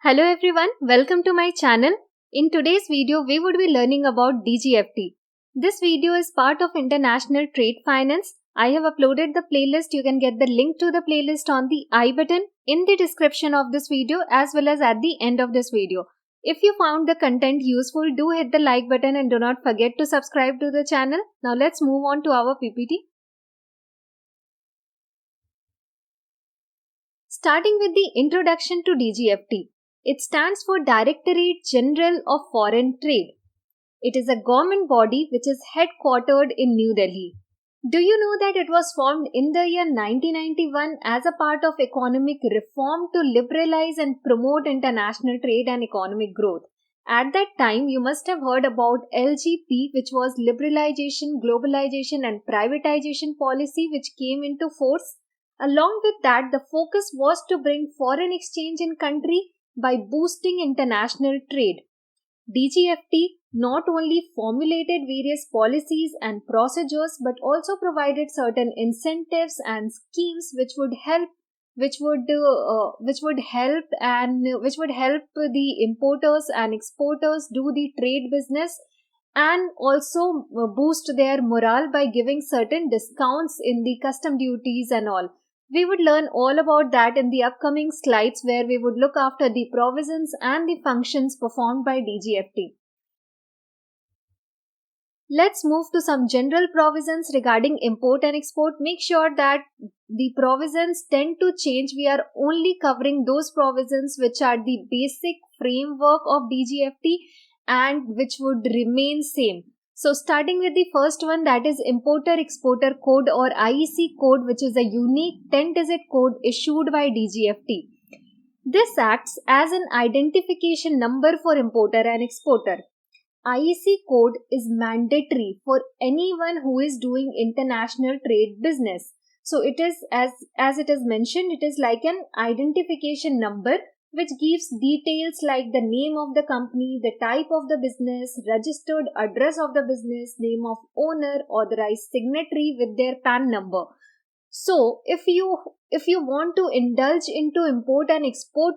Hello everyone, welcome to my channel. In today's video, we would be learning about DGFT. This video is part of International Trade Finance. I have uploaded the playlist. You can get the link to the playlist on the I button in the description of this video as well as at the end of this video. If you found the content useful, do hit the like button and do not forget to subscribe to the channel. Now let's move on to our PPT. Starting with the introduction to DGFT. It stands for Directorate General of Foreign Trade. It is a government body which is headquartered in New Delhi. Do you know that it was formed in the year 1991 as a part of economic reform to liberalize and promote international trade and economic growth? At that time, you must have heard about LGP, which was Liberalization, Globalization and Privatization Policy, which came into force. Along with that, the focus was to bring foreign exchange in country by boosting international trade. DGFT not only formulated various policies and procedures but also provided certain incentives and schemes which would help the importers and exporters do the trade business and also boost their morale by giving certain discounts in the custom duties and all. We would learn all about that in the upcoming slides where we would look after the provisions and the functions performed by DGFT. Let's move to some general provisions regarding import and export. Make sure that the provisions tend to change. We are only covering those provisions which are the basic framework of DGFT and which would remain same. So starting with the first one, that is Importer-Exporter Code or IEC code, which is a unique 10-digit code issued by DGFT. This acts as an identification number for importer and exporter. IEC code is mandatory for anyone who is doing international trade business. So it is, as it is mentioned, it is like an identification number which gives details like the name of the company, the type of the business, registered address of the business, name of owner, authorized signatory with their PAN number. So if you want to indulge into import and export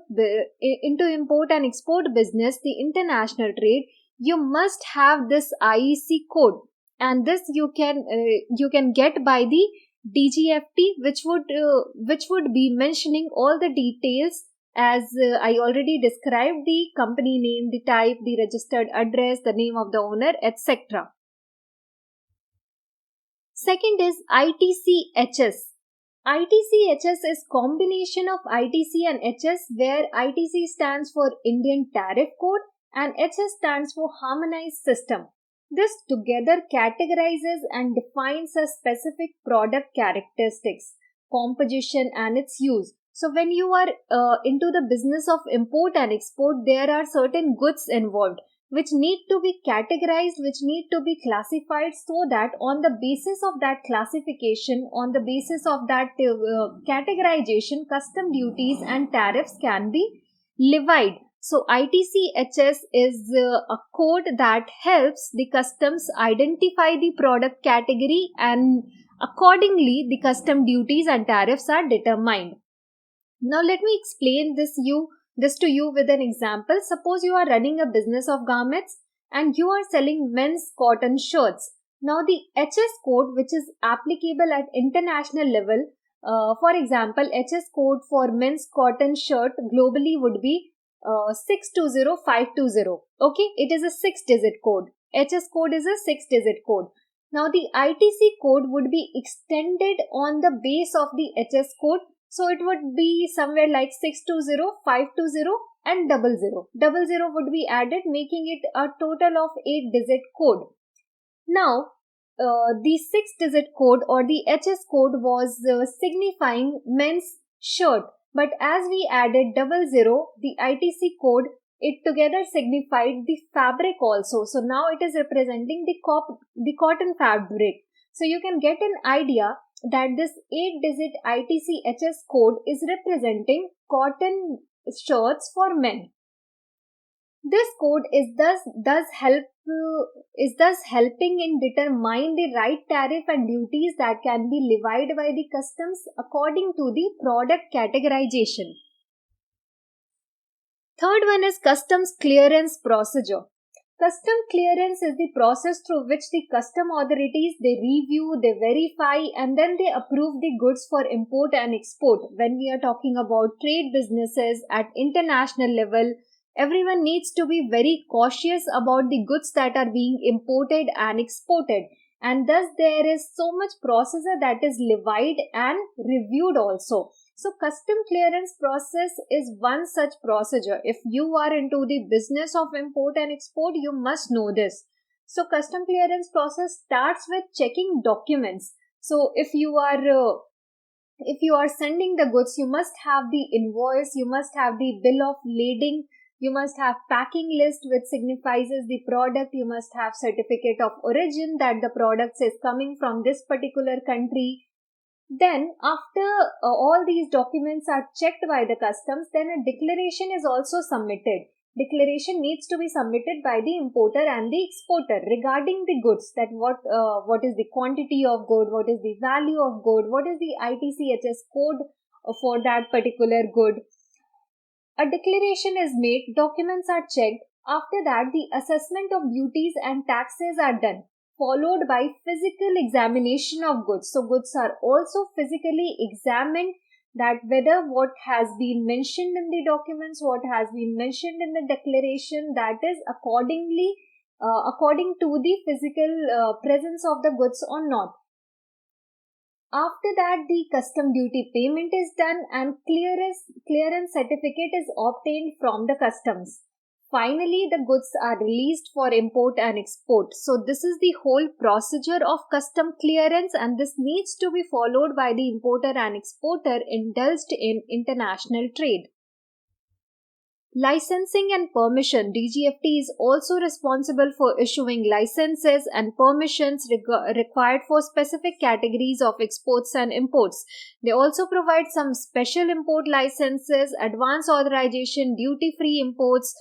business, the international trade, you must have this IEC code, and this you can get by the DGFT, which would be mentioning all the details as I already described: the company name, the type, the registered address, the name of the owner, etc. Second is ITC-HS. ITC-HS is combination of ITC and HS, where ITC stands for Indian Tariff Code and HS stands for Harmonized System. This together categorizes and defines a specific product characteristics, composition and its use. So when you are into the business of import and export, there are certain goods involved which need to be categorized, which need to be classified, so that on the basis of that classification, on the basis of that categorization, custom duties and tariffs can be levied. So ITC-HS is a code that helps the customs identify the product category, and accordingly the custom duties and tariffs are determined. Now let me explain this to you with an example. Suppose you are running a business of garments and you are selling men's cotton shirts. Now the HS code, which is applicable at international level, for example, HS code for men's cotton shirt globally would be 620520. Okay, it is a 6-digit code. HS code is a 6-digit code. Now the ITC code would be extended on the base of the HS code. So it would be somewhere like 620520 and 00. 00 would be added, making it a total of 8-digit code. Now, the 6-digit code or the HS code was signifying men's shirt. But as we added 00, the ITC code, it together signified the fabric also. So now it is representing the cotton fabric. So you can get an idea that this 8-digit ITC-HS code is representing cotton shirts for men. This code is thus helping in determine the right tariff and duties that can be levied by the customs according to the product categorization. Third one is customs clearance procedure. Custom clearance is the process through which the custom authorities, they review, they verify, and then they approve the goods for import and export. When we are talking about trade businesses at international level, everyone needs to be very cautious about the goods that are being imported and exported. And thus there is so much procedure that is levied and reviewed also. So custom clearance process is one such procedure. If you are into the business of import and export, you must know this. So custom clearance process starts with checking documents. So if you are sending the goods, you must have the invoice, you must have the bill of lading, you must have packing list which signifies the product, you must have certificate of origin that the product is coming from this particular country. Then after all these documents are checked by the customs, then a declaration is also submitted. Declaration needs to be submitted by the importer and the exporter regarding the goods, that what is the quantity of good, what is the value of good, what is the ITCHS code for that particular good. A declaration is made, documents are checked. After that, the assessment of duties and taxes are done, followed by physical examination of goods. So goods are also physically examined, that whether what has been mentioned in the documents, what has been mentioned in the declaration, that is according to the physical presence of the goods or not. After that, the custom duty payment is done and clearance certificate is obtained from the customs. Finally, the goods are released for import and export. So this is the whole procedure of custom clearance, and this needs to be followed by the importer and exporter indulged in international trade. Licensing and permission. DGFT is also responsible for issuing licenses and permissions required for specific categories of exports and imports. They also provide some special import licenses, advance authorization, duty-free imports,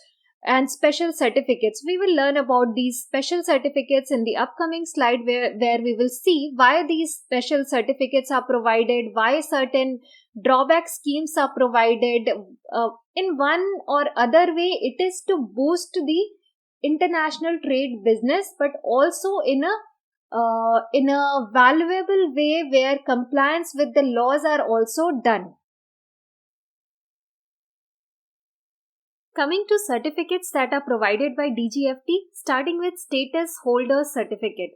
and special certificates. We will learn about these special certificates in the upcoming slide where we will see why these special certificates are provided, why certain drawback schemes are provided. In one or other way, it is to boost the international trade business, but also in a valuable way where compliance with the laws are also done. Coming to certificates that are provided by DGFT, starting with Status Holder Certificate.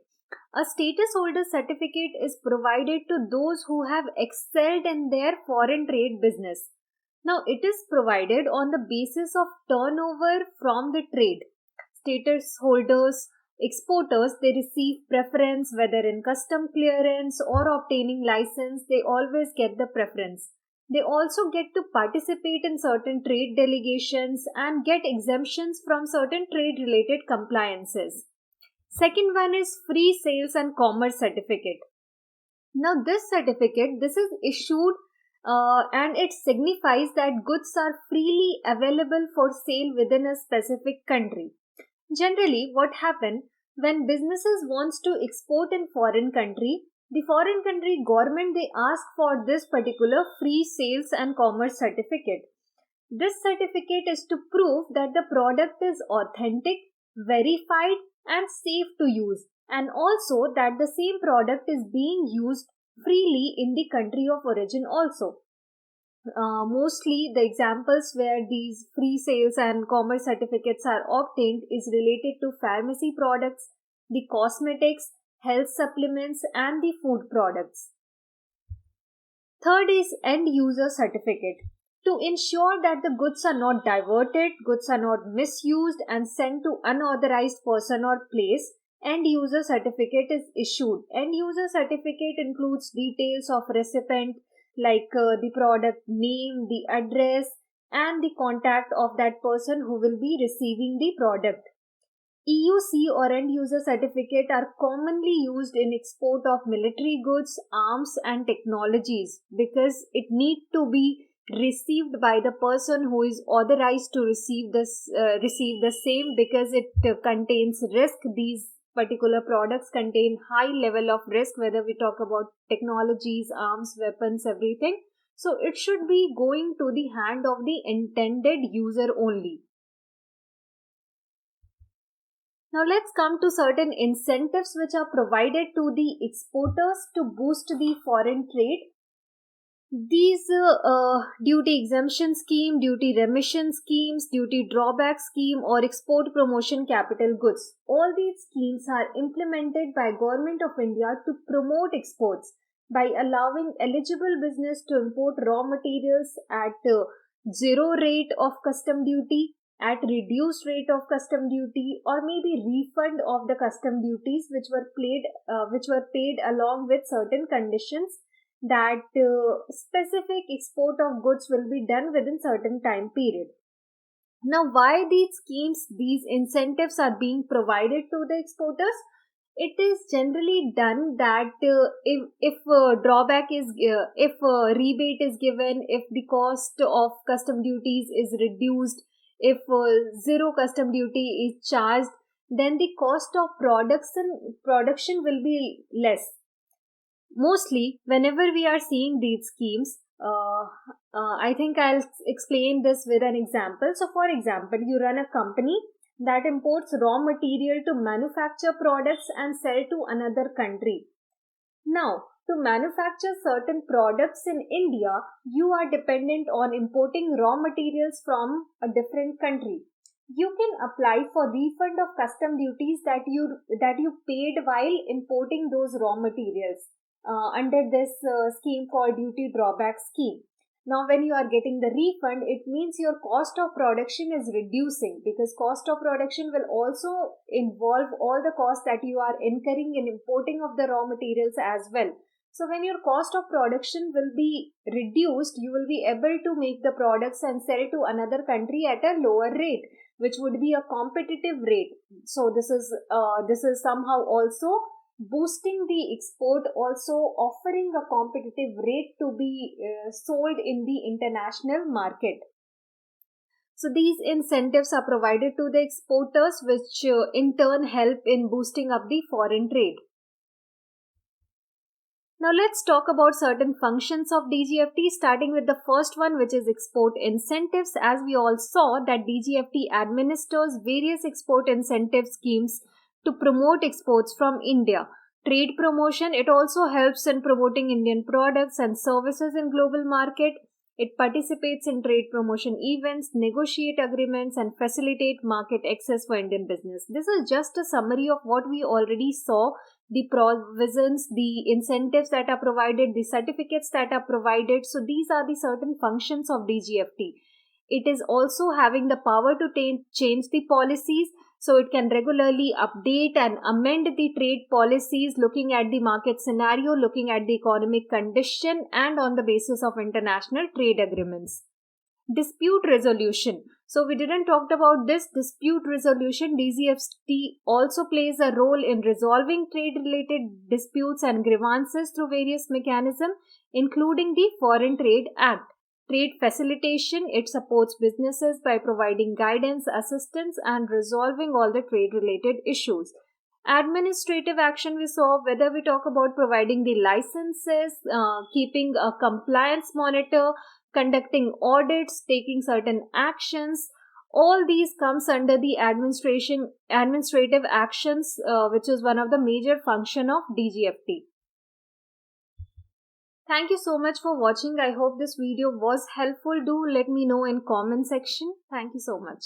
A Status Holder Certificate is provided to those who have excelled in their foreign trade business. Now, it is provided on the basis of turnover from the trade. Status holders, exporters, they receive preference whether in custom clearance or obtaining license, they always get the preference. They also get to participate in certain trade delegations and get exemptions from certain trade related compliances. Second one is Free Sales and Commerce Certificate. Now this certificate, this is issued and it signifies that goods are freely available for sale within a specific country. Generally, what happens when businesses wants to export in foreign country, the foreign country government, they ask for this particular Free Sales and Commerce Certificate. This certificate is to prove that the product is authentic, verified and safe to use, and also that the same product is being used freely in the country of origin also. Mostly the examples where these free sales and commerce certificates are obtained is related to pharmacy products, the cosmetics, health supplements and the food products. Third is end user certificate. To ensure that the goods are not diverted, goods are not misused and sent to unauthorized person or place, end user certificate is issued. End user certificate includes details of recipient like the product name, the address and the contact of that person who will be receiving the product. EUC or end user certificate are commonly used in export of military goods, arms and technologies because it need to be received by the person who is authorized to receive the same, because it contains risk. These particular products contain high level of risk, whether we talk about technologies, arms, weapons, everything. So it should be going to the hand of the intended user only. Now let's come to certain incentives which are provided to the exporters to boost the foreign trade. These duty exemption scheme, duty remission schemes, duty drawback scheme or export promotion capital goods. All these schemes are implemented by Government of India to promote exports by allowing eligible business to import raw materials at zero rate of custom duty, at reduced rate of custom duty, or maybe refund of the custom duties which were paid along with certain conditions that specific export of goods will be done within certain time period. Now, why these schemes, these incentives are being provided to the exporters? It is generally done that if drawback is if rebate is given, if the cost of custom duties is reduced, if zero custom duty is charged, then the cost of production will be less. Mostly, whenever we are seeing these schemes, I think I'll explain this with an example. So, for example, you run a company that imports raw material to manufacture products and sell to another country. Now, to manufacture certain products in India, you are dependent on importing raw materials from a different country. You can apply for refund of custom duties that you paid while importing those raw materials under this scheme called duty drawback scheme. Now, when you are getting the refund, it means your cost of production is reducing, because cost of production will also involve all the costs that you are incurring in importing of the raw materials as well. So when your cost of production will be reduced, you will be able to make the products and sell to another country at a lower rate, which would be a competitive rate. So this is somehow also boosting the export, also offering a competitive rate to be sold in the international market. So these incentives are provided to the exporters, which in turn help in boosting up the foreign trade. Now let's talk about certain functions of DGFT, starting with the first one, which is export incentives. As we all saw that DGFT administers various export incentive schemes to promote exports from India. Trade promotion, it also helps in promoting Indian products and services in global market. It participates in trade promotion events, negotiate agreements, and facilitate market access for Indian business. This is just a summary of what we already saw, the provisions, the incentives that are provided, the certificates that are provided. So these are the certain functions of DGFT. It is also having the power to change the policies. So it can regularly update and amend the trade policies, looking at the market scenario, looking at the economic condition, and on the basis of international trade agreements. Dispute resolution. So we didn't talk about this dispute resolution. DGFT also plays a role in resolving trade-related disputes and grievances through various mechanisms, including the Foreign Trade Act. Trade facilitation, it supports businesses by providing guidance, assistance, and resolving all the trade-related issues. Administrative action, we saw whether we talk about providing the licenses, keeping a compliance monitor, conducting audits, taking certain actions. All these comes under the administrative actions, which is one of the major function of DGFT. Thank you so much for watching. I hope this video was helpful. Do let me know in comment section. Thank you so much.